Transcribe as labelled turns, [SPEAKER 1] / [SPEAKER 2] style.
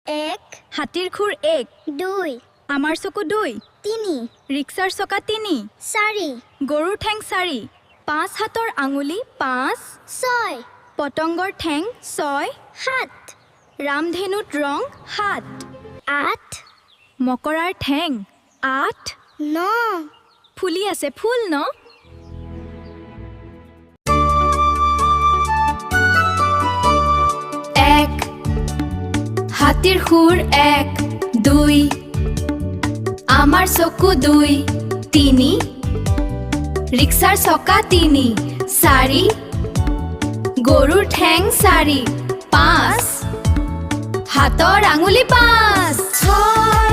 [SPEAKER 1] এক
[SPEAKER 2] হাতীৰ খুৰ 1
[SPEAKER 1] দুই
[SPEAKER 2] আমাৰ চকু 2
[SPEAKER 1] তিনি
[SPEAKER 2] ৰিক্সাৰ চকা 3
[SPEAKER 1] চাৰি
[SPEAKER 2] গৰুৰ ঠেং 4 5 হাতৰ আঙুলি 5
[SPEAKER 1] ছয়
[SPEAKER 2] পতংগৰ ঠেং 6
[SPEAKER 1] সাত
[SPEAKER 2] ৰামধেনুত ৰং 7
[SPEAKER 1] আঠ
[SPEAKER 2] মকৰাৰ ঠেং 8
[SPEAKER 1] ন
[SPEAKER 2] ফুলি আছে ফুল ন এক হাতীৰ খুৰ 1 2 আমাৰ চকু 2 3 ৰিক্সাৰ চকা 3 4 গৰুৰ ঠেং 4 5 হাতৰ আঙুলি 5 6